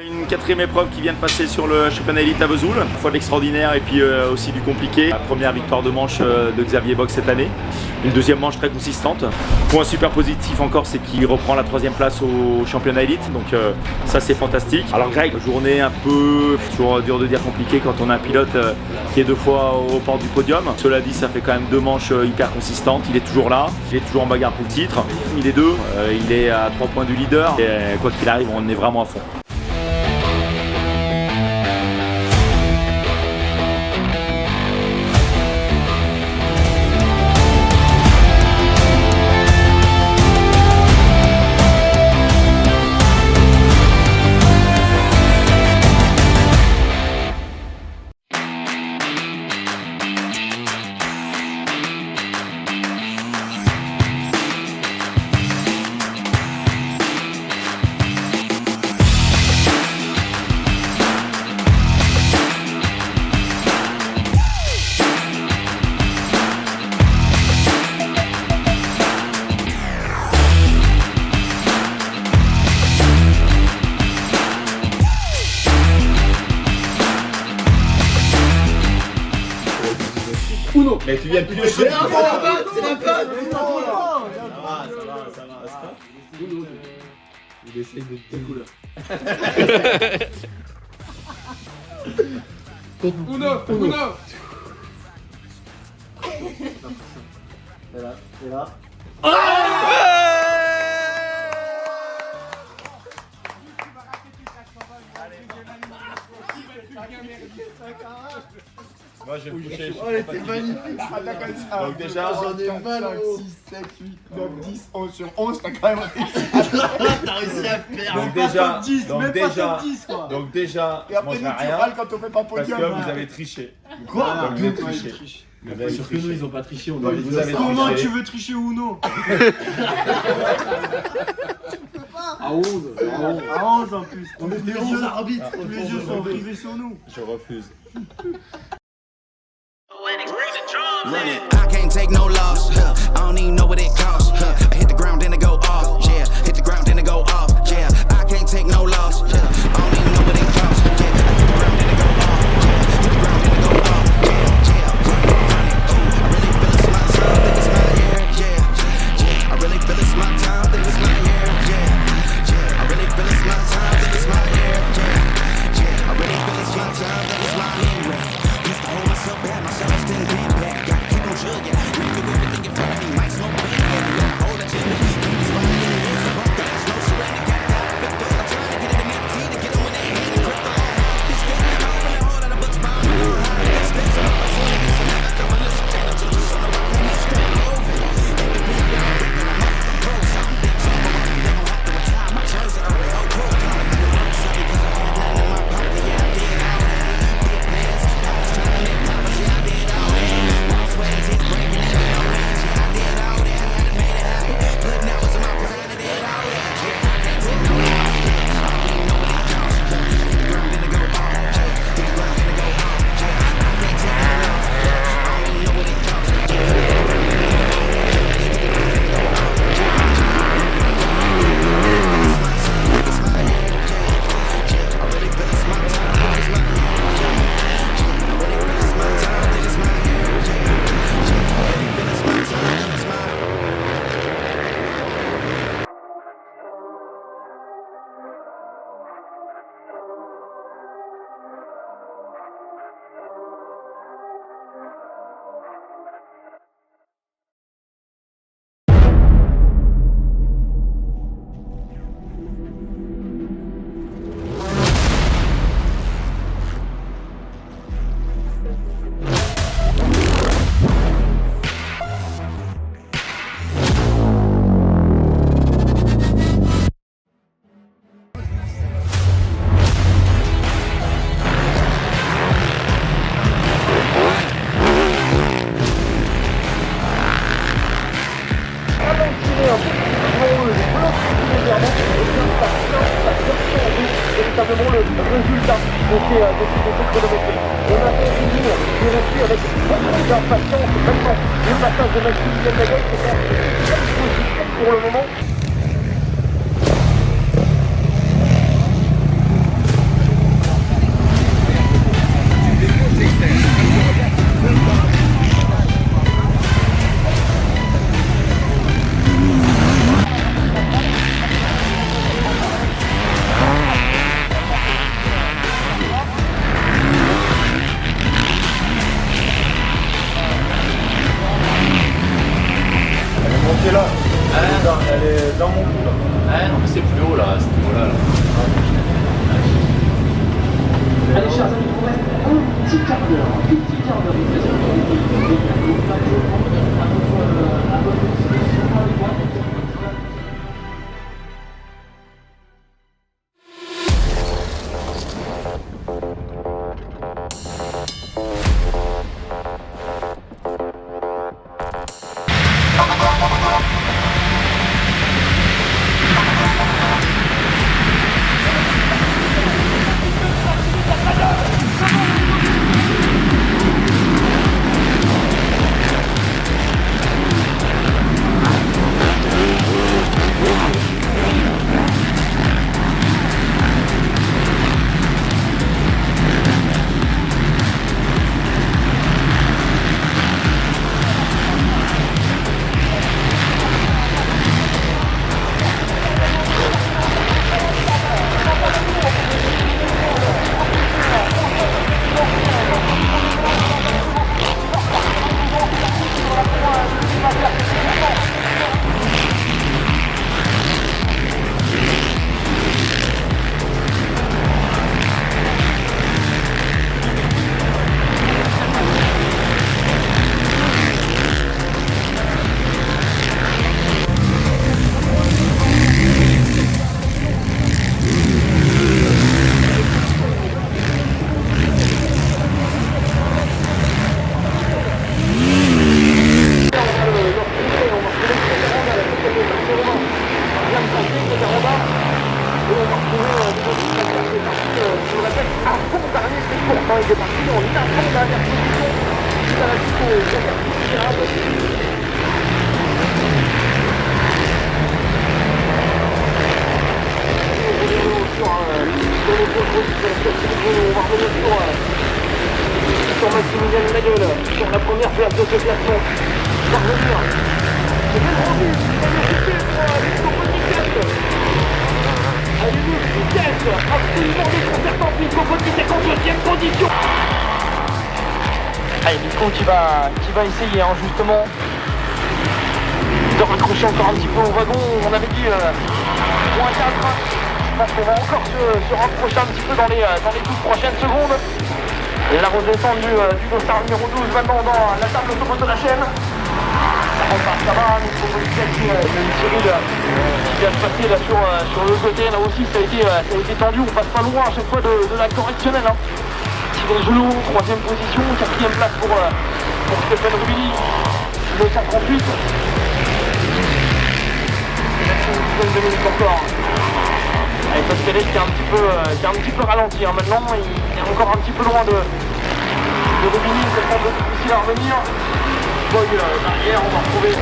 Une quatrième épreuve qui vient de passer sur le championnat élite à Vesoul, une fois de l'extraordinaire et puis aussi du compliqué. La première victoire de manche de Xavier Bock cette année, une deuxième manche très consistante. Point super positif encore, c'est qu'il reprend la troisième place au championnat élite, donc ça c'est fantastique. Alors Greg, journée un peu, toujours dur de dire compliqué quand on a un pilote qui est 2 fois aux portes du podium. Cela dit, ça fait quand même 2 manches hyper consistantes, il est toujours là, il est toujours en bagarre pour le titre. Il est 2, il est à 3 points du leader et quoi qu'il arrive, on est vraiment à fond. Uno. Mais tu viens de piocher. C'est la panne. Ça va. Uno. Il essaye de tes couleurs. Uno. Et là. Moi j'ai couché. Oh, elle était magnifique. Donc déjà, j'en ai mal. 6, 7, 8, 9, 10, 11 sur 11, t'as quand même réussi. T'as réussi à perdre. donc déjà, 10, donc même déjà, pas top 10 quoi. donc déjà, Et je après, mangerai nous, tu rien râles quand on fait pas parce podium. que vous avez triché. Quoi? Donc vous avez triché. Vous avez Sûr que nous, triché. ils ont pas triché. On Donc, a vous avez Comment triché. tu veux tricher Uno? à 11. À 11 en plus. On était 11 arbitres. Tous les yeux sont rivés sur nous. Je refuse. I can't take no loss. I don't even know what it costs. I hit the ground, then it go off. Yeah, hit the ground, then it go off. Yeah, I can't take no loss. I don't even know what it costs. Yeah, I hit the ground, then it go off. Yeah, hit the ground, then it go off. Yeah, I really feel it's my time. Think it's my year. Yeah, I really feel it's my time. Think it's my year. Yeah, I really feel it's my time. Think it's my year. Used to hold myself back, myself still be back. Gotta keep on jugging. Really with the thinking for me, might smoke weed. Yeah, hold that shit. Keep this fire in the air. There's no surrender. Got down, picked up. I'm trying to get it in FT to get them when they hit it. Grip the all high. This game, I'm all in the hole out of books, bound to all high. This thing's on my soul. This is never coming. Listen, stand up to the sun. I'm rocking this straight over. Ain't the beat down, breaking them up. Bro, something big, something wrong. They gon' have to retire my jersey early. Oh, cool. Kind of feeling like something because I had nothing in my pocket. Yeah, I did all that. Big plans. I was trying to make profits. Yeah, I did all that. Long sweats, it's breaking even no hands. Yeah, I did all that. Had to make it happen. Putting hours in my grind. I did all that. Yeah, I can't take no loss. I don't even know what it costs. Yeah, hit the ground, then it go off. Yeah, hit the ground, then it go off. Yeah, I can't take no loss. I don't even know what it costs. Yeah, hit the ground, then it go off. Yeah, hit the ground, then it go off. It's my year. Yeah, I really feel it's my time. It's my year. Yeah, I really feel it's my time. It's my year. Yeah, I really feel it's my time. It's my véritablement le résultat de ces chronométries. On a fait une ligne qui est restée avec beaucoup d'impatience. Maintenant, le passage de Maxime Nagel, c'est en position pour le moment. Mike est parti en avant-dernière position. Tout à la suite au dernier tirage. On va revenir sur Maximilien Nagel, sur la première place de ce classement. Il va revenir. C'est bien rendu, il va mériter pour Allez, vitesse absolument déconcertante, Nico Potitek en deuxième position. Allez, Nico qui va essayer justement de raccrocher encore un petit peu au wagon. On avait dit moins 4. Je pense qu'on va encore se rapprocher un petit peu dans les toutes prochaines secondes. Et la redescente du dossard numéro 12 maintenant dans la table autour de la chaîne. Ça va, Nico Potitek qui vient de passer là sur le côté. Là aussi ça a été tendu, on passe pas loin à chaque fois de la correctionnelle. Tiré le genou, 3ème position, 4ème place pour Stéphane Rubili, le 138. Une dizaine de minutes encore. Avec Pascal qui est un petit peu ralenti maintenant, il est encore un petit peu loin de Rubili, c'est un peu difficile à revenir. Boy derrière, on va retrouver.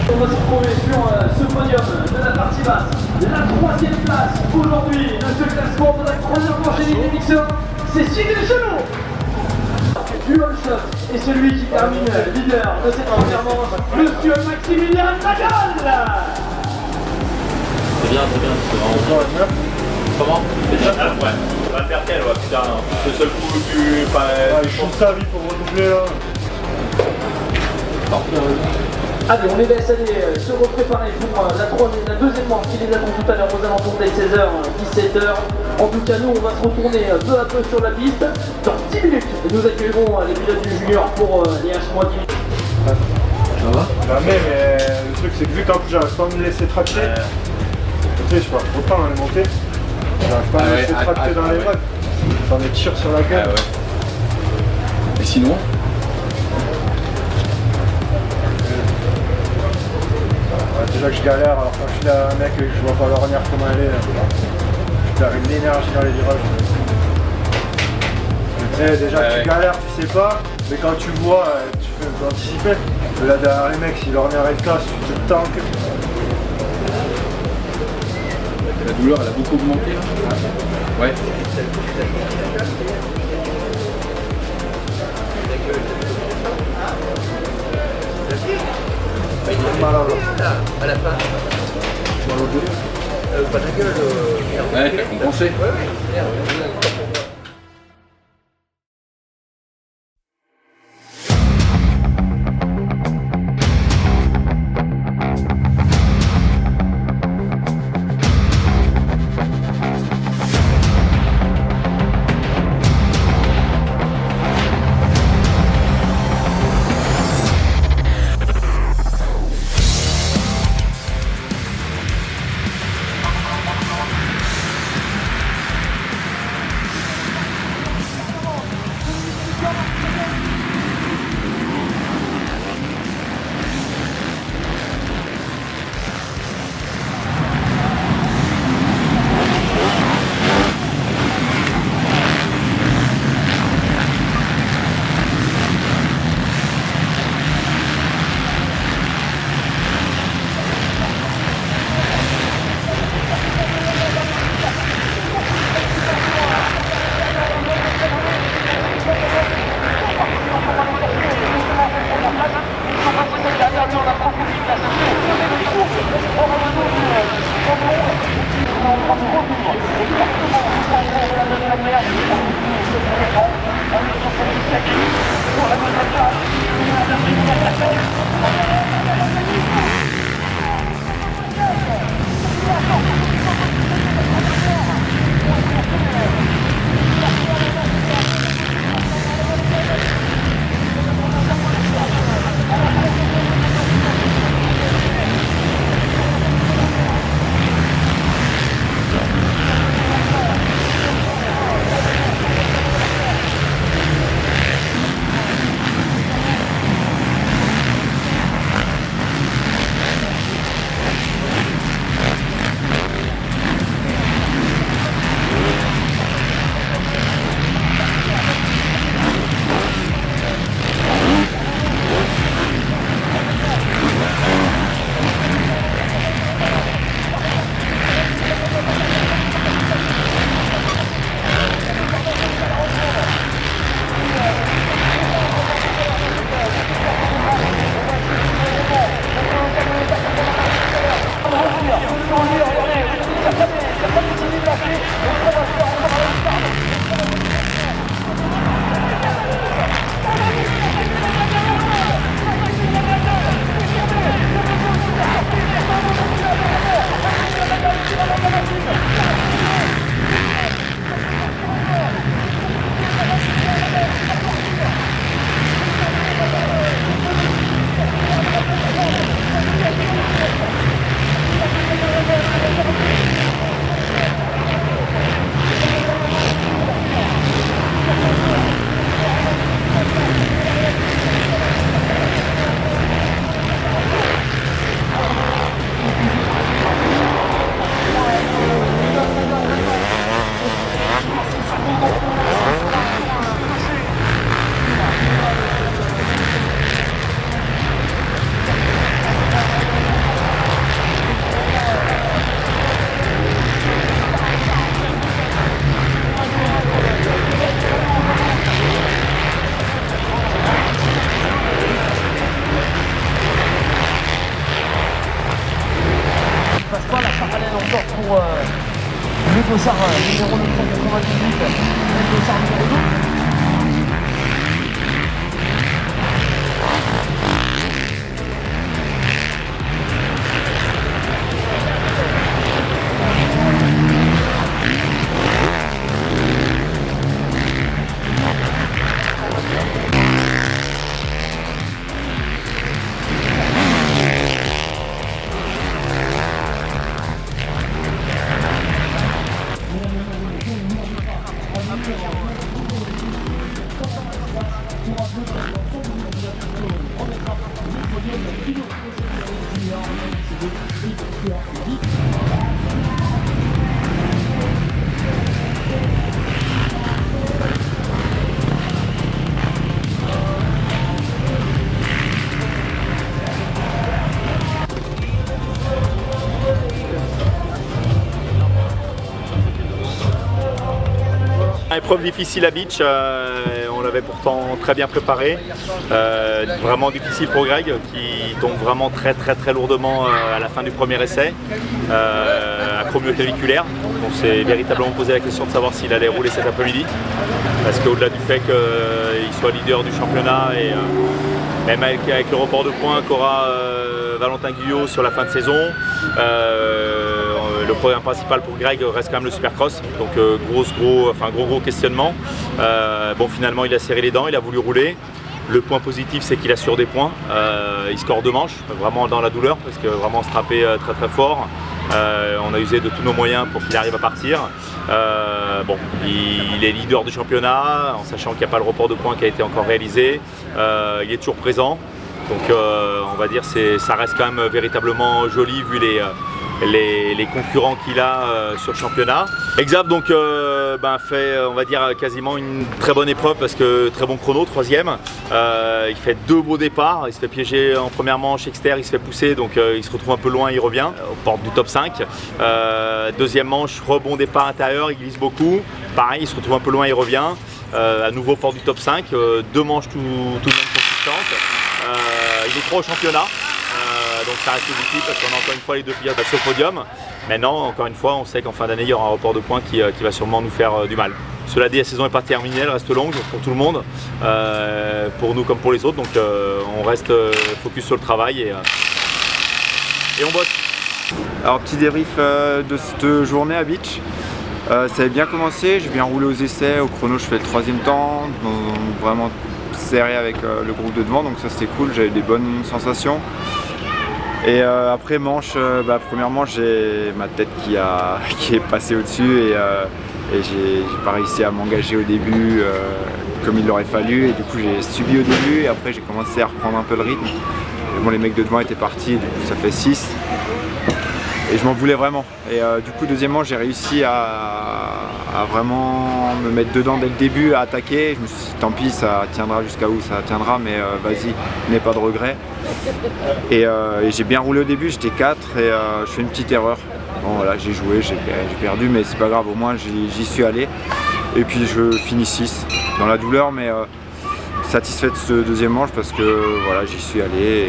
On va se retrouver sur ce podium de la partie basse. La 3ème place aujourd'hui de ce classement de la 3ème manche élite mixeur, c'est Cyril Chenot du Holshot et celui qui termine leader de cette première manche, Monsieur Maximilien Nagel. C'est bien, c'est vraiment comment? C'est bien, ouais. On va le faire quel, ouais, putain. Le seul coup le plus. Je trouve ça vite pour redoubler là. Allez, on les laisse aller se repréparer pour la 2e manche qui les attend tout à l'heure aux alentours des 16h, 17h. En tout cas, nous, on va se retourner peu à peu sur la piste dans 10 minutes. Et nous accueillerons les pilotes du junior pour les H-10 minutes. Ça va? Jamais, mais le truc c'est que vu qu'en plus j'arrive pas à me laisser tracter, tu sais, je passe trop de temps dans les montées, j'arrive pas à me laisser tracter dans les vagues. J'en ai tire sur la gueule. Ah ouais. Et sinon? Déjà que je galère, alors quand je suis là un mec et que je vois pas l'ornière comment elle est, je perds une énergie dans les virages. Tu sais, déjà que tu galères, tu sais pas, mais quand tu vois, tu peux anticiper. Là derrière les mecs, si l'ornière est casse, tu te tankes. La douleur elle a beaucoup augmenté là. Ouais. À la fin. Pas la gueule. Ouais, t'as compensé. Le dossard numéro 998, le dossard numéro 12. Épreuve difficile à Beach, on l'avait pourtant très bien préparé, vraiment difficile pour Greg qui tombe vraiment très lourdement à la fin du premier essai, acromioclaviculaire. On s'est véritablement posé la question de savoir s'il allait rouler cet après-midi, parce qu'au-delà du fait qu'il soit leader du championnat et même avec le report de points qu'aura Valentin Guyot sur la fin de saison, le programme principal pour Greg reste quand même le Supercross, donc gros questionnement. Bon, finalement il a serré les dents, il a voulu rouler. Le point positif, c'est qu'il assure des points, il score 2 manches, vraiment dans la douleur, parce que vraiment strappé très fort. On a usé de tous nos moyens pour qu'il arrive à partir. Bon, il est leader du championnat, en sachant qu'il n'y a pas le report de points qui a été encore réalisé. Il est toujours présent, donc on va dire ça reste quand même véritablement joli vu les concurrents qu'il a sur le championnat. Xav donc fait on va dire quasiment une très bonne épreuve parce que très bon chrono, 3e. Il fait 2 beaux départs, il se fait piéger en première manche externe, il se fait pousser donc il se retrouve un peu loin, il revient aux portes du top 5. Deuxième manche, rebond départ intérieur, il glisse beaucoup, pareil il se retrouve un peu loin, il revient. À nouveau porte du top 5, 2 manches tout de même consistantes. Il est 3 au championnat. Donc ça reste positif parce qu'on a encore une fois les 2 pilotes sur le podium. Maintenant, encore une fois, on sait qu'en fin d'année, il y aura un report de points qui va sûrement nous faire du mal. Cela dit, la saison n'est pas terminée, elle reste longue pour tout le monde, pour nous comme pour les autres. Donc on reste focus sur le travail et on bosse. Alors petit débrief de cette journée à Beach. Ça avait bien commencé, j'ai bien roulé aux essais, au chrono je fais le 3e temps, vraiment serré avec le groupe de devant, donc ça c'était cool, j'avais des bonnes sensations. Et après manche, première manche, j'ai ma tête qui est passée au-dessus et j'ai pas réussi à m'engager au début comme il aurait fallu, et du coup j'ai subi au début et après j'ai commencé à reprendre un peu le rythme. Et bon, les mecs de devant étaient partis, du coup ça fait 6. Et je m'en voulais vraiment. Et du coup, deuxièmement, j'ai réussi à vraiment me mettre dedans dès le début, à attaquer. Je me suis dit, tant pis, ça tiendra jusqu'à où ça tiendra, mais vas-y, n'aie pas de regrets. Et j'ai bien roulé au début, j'étais 4 et je fais une petite erreur. Bon voilà, j'ai joué, j'ai perdu, mais c'est pas grave, au moins j'y suis allé. Et puis je finis 6 dans la douleur, mais satisfait de ce deuxième manche parce que voilà, j'y suis allé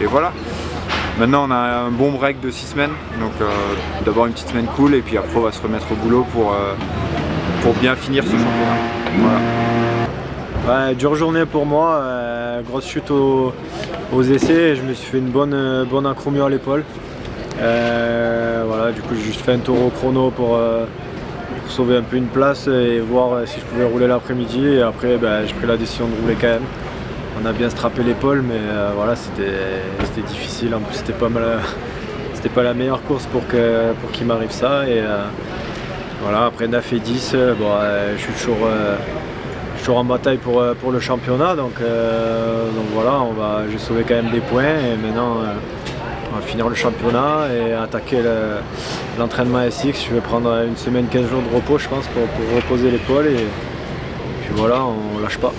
et voilà. Maintenant on a un bon break de 6 semaines, donc d'abord une petite semaine cool et puis après on va se remettre au boulot pour bien finir ce championnat. Voilà. Ouais, dure journée pour moi, grosse chute aux essais, je me suis fait une bonne acromio à l'épaule. Voilà, du coup j'ai juste fait un tour au chrono pour sauver un peu une place et voir si je pouvais rouler l'après-midi, et après j'ai pris la décision de rouler quand même. On a bien strappé l'épaule, mais voilà, c'était difficile, en plus c'était pas la meilleure course pour qu'il m'arrive ça, et voilà, après 9 et 10, je suis toujours en bataille pour le championnat, donc voilà, j'ai sauvé quand même des points, et maintenant on va finir le championnat et attaquer l'entraînement SX. Je vais prendre une semaine, 15 jours de repos je pense pour reposer l'épaule, et puis voilà, on lâche pas.